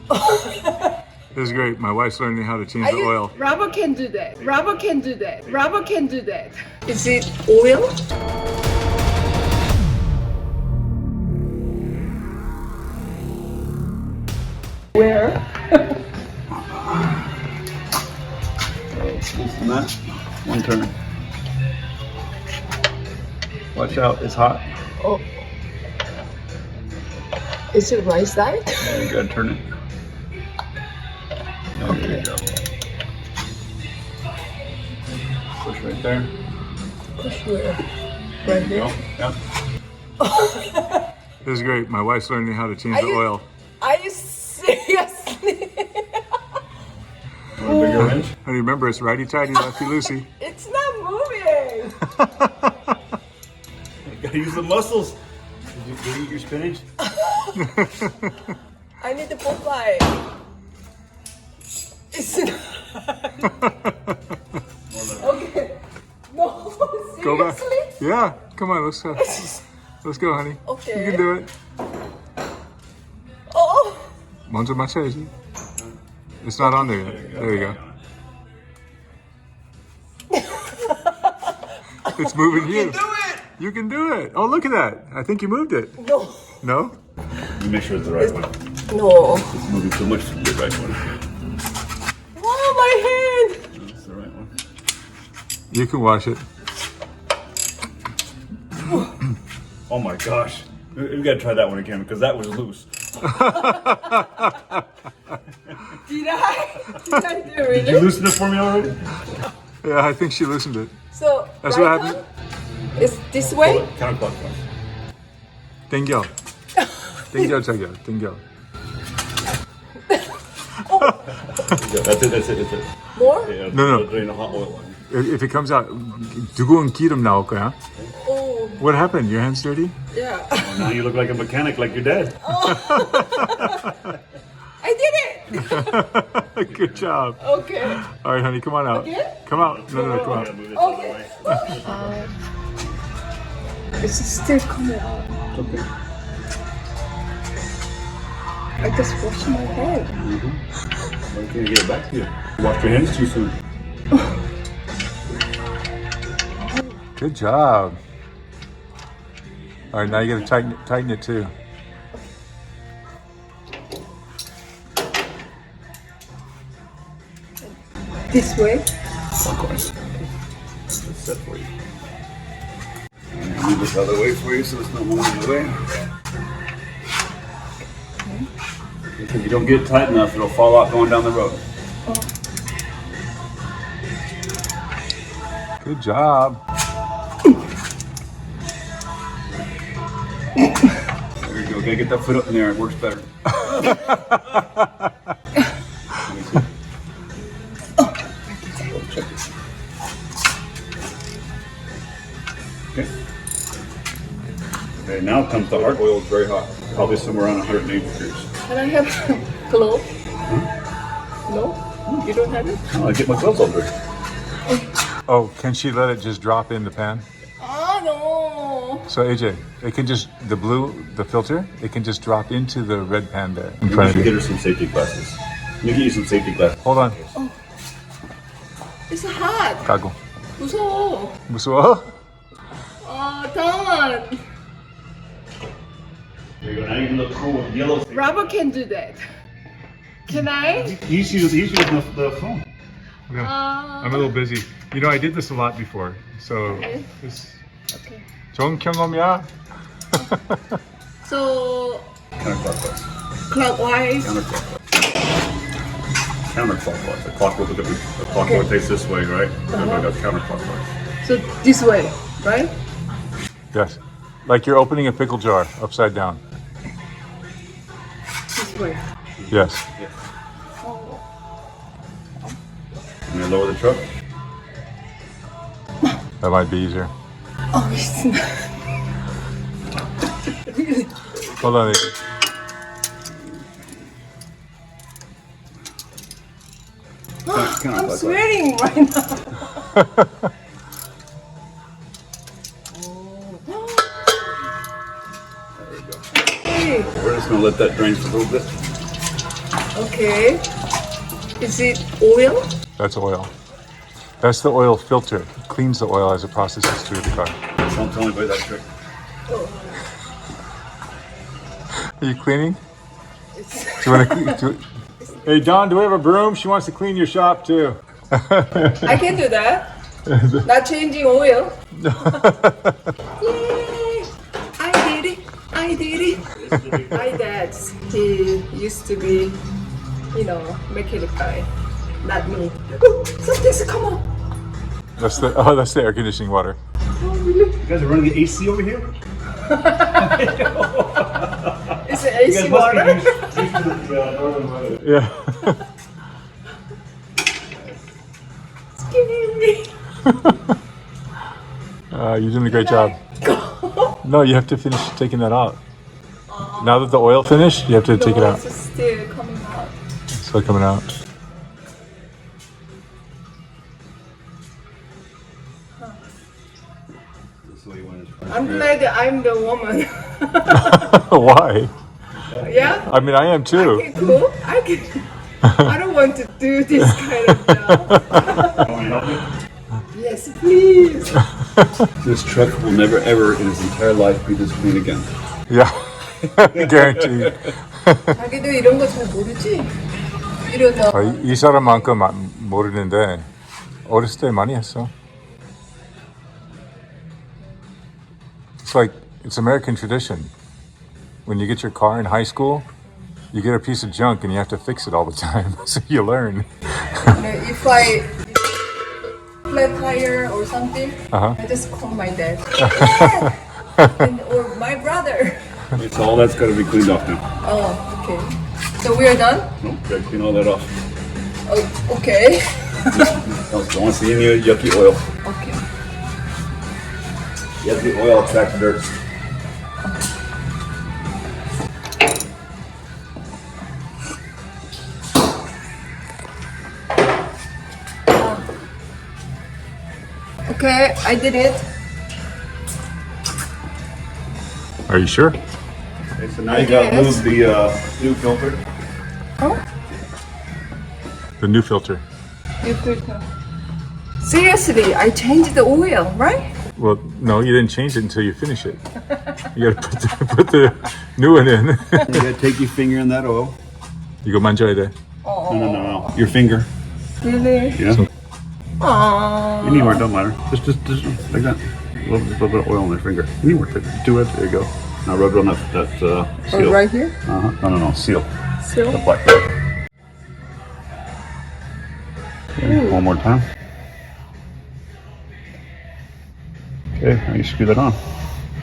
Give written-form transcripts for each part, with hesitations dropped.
This is great. My wife's learning how to change the oil. Rubber can do that. Rubber can do that. Rubber can do that. Is it oil? Where? Not one turn. Watch out, it's hot. Oh. Is it right side? Yeah, you gotta turn it. There you go. Push right there. Push where? Right there? Yep. This is great. My wife's learning how to change the oil. Are you seriously? Want a bigger wrench? Honey, remember, it's righty-tighty, lefty-loosey. It's not moving. You gotta use the muscles. Did you eat your spinach? I need the book light. It's not. Okay. No, seriously? Go back. Yeah, come on, let's go. Let's go, honey. Okay. You can do it. Oh. 먼저 맞춰야지. It's not on there yet. There you go. It's moving you. You do it. You can do it. Oh, look at that. I think you moved it. No. No? You make sure it's the right one. No. It's moving too much to be the right one. Wow, my hand. That's the right one. You can wash it. Oh my gosh. We gotta try that one again because that was loose. Did I do it really? Did you loosen it for me already? Yeah, I think she loosened it. So That's right what happened. hand is this way? Counterclockwise. 땡겨. 땡겨, 자기야. 땡겨. That's it. More? Yeah, No. Drain the hot oil on you. If it comes out, 두꺼운 기름 나올 거야. Oh, What happened? Your hand's dirty? yeah. Now you look like a mechanic like your dad. I did it. Good job. Okay. All right, honey, come on out. Again? Come out. No, come out. Move this out of the Okay. way. It's still coming out. Okay. I just washed my hand. Why can't you get it back to you? Wash your hands too soon. Good job. All right, now you got to tighten it too. This way? Clockwise. That's set for you. And move this other way for you so it's not moving in the way. If you don't get it tight enough, it'll fall out going down the road. Good job. There you go. Gotta get that foot up in there. It works better. Let me see. Oh, check this. Okay. Okay, now comes the hard oil. It's very hot. Probably somewhere around 180 degrees. Can I have glove? No? You don't have it? Oh, I get my gloves all dirty. Oh, can she let it just drop in the pan? Oh, no. So AJ, it can just, the filter, it can just drop into the red pan there in You front of should get you. her some safety glasses. Let me get you some safety glasses. Hold on. It's hot. 가고. 무서워. 무서워? Don. There you go. Now you can look cool with yellow. Rubber can do that. Can I? He's using the phone. I'm a little busy. You know, I did this a lot before. So, Okay. this Okay. 좋은 경험이야. So, Counterclockwise. clockwise. Counterclockwise. The clock will look at the clock will face this way, right? And I got counterclockwise. So, this way, right? Yes. Like you're opening a pickle jar upside down. This way. Yes. Oh. And then lower the truck. That might be easier. Oh, it's not. Really? Hold on. AJ. I'm sweating right now. There we go. We're just gonna let that drain for a little bit. Okay. Is it oil? That's oil. That's the oil filter. It cleans the oil as it processes through the car. Don't tell me about that trick. Are you cleaning? Do you want to? Hey Don, do we have a broom? She wants to clean your shop too. I can do that. Not changing oil. Yay! I did it. I did it. My dad, he used to be, mechanic guy. Not me. Oh, something's come on. That's the air conditioning water. You guys are running the AC over here? Is it AC water? Yeah. Kidding me. You're doing a great job. No, you have to finish taking that out. Now that the oil finished, you have to take it out. It's still coming out. It's still coming out. I'm glad that I'm the woman. Why? Yeah? I mean, I am too. Okay, cool. I don't want to do this kind of job. Yes, please. This truck will never ever in its entire life be this clean again. Yeah, guaranteed. 자기도 이런 거 잘 모르지? 이러다. 이 사람만큼 모르는데 어렸을 때 많이 했어. It's American tradition. When you get your car in high school, you get a piece of junk and you have to fix it all the time, so you learn. If I flat tire or something, Uh-huh. I just call my dad. Or my brother. It's all that's got to be cleaned off now. Oh, okay. So we are done? Nope, gotta clean all that off. Oh, okay. Don't want to see any yucky oil. Okay. Yucky oil attracts dirt. Okay, I did it. Are you sure? Okay, so now you gotta move the new filter. Oh? The new filter. You filter. Seriously, I changed the oil, right? Well, no, you didn't change it until you finish it. You gotta put the new one in. You gotta take your finger in that oil. 이거 만져야 돼. No. Your finger. Really? Yeah. Aww. Anywhere, don't matter. Just like that. A little bit of oil on your finger. Anywhere. Do it. There you go. Now rub it on that seal. Oh, right here? Uh-huh. No. Seal. Seal? The black part. Okay, one more time. Okay, now you screw that on.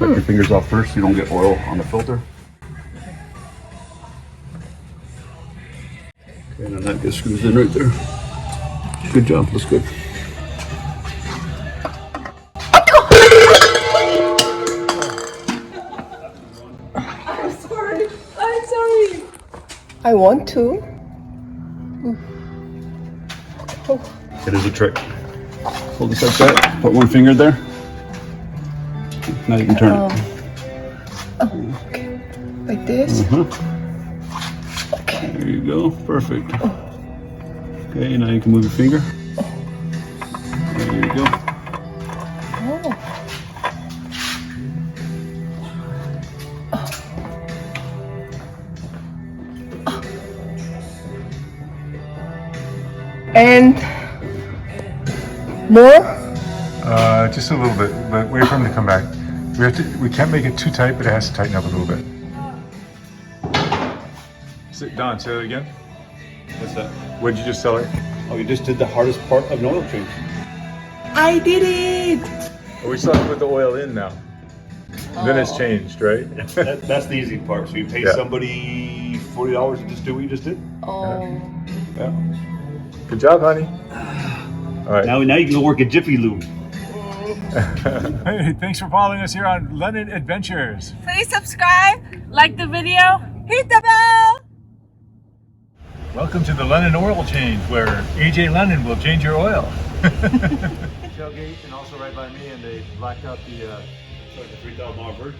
Let your fingers off first so you don't get oil on the filter. Okay, and then that gets screws in right there. Good job, looks good. I'm sorry. I want to. Oh. It is a trick. Hold this like that. Put one finger there. Now you can turn it. Oh, okay. Like this? Okay. There you go. Perfect. Okay, now you can move your finger. There you go. Oh. And more? Just a little bit, but wait for him to come back. We can't make it too tight, but it has to tighten up a little bit. Don, say that again. What's that? What did you just tell her? Oh, you just did the hardest part of an oil change. I did it! We still have to put the oil in now. Then it's changed, right? That's the easy part. So you pay somebody $40 to just do what you just did. Oh. Yeah. Good job, honey. All right. Now you can go work at Jiffy Lube. Hey, thanks for following us here on London Adventures. Please subscribe, like the video, hit the bell! Welcome to the London Oil Change, where AJ London will change your oil. Tailgate and also right by me, and they blacked out the 3,000 bird.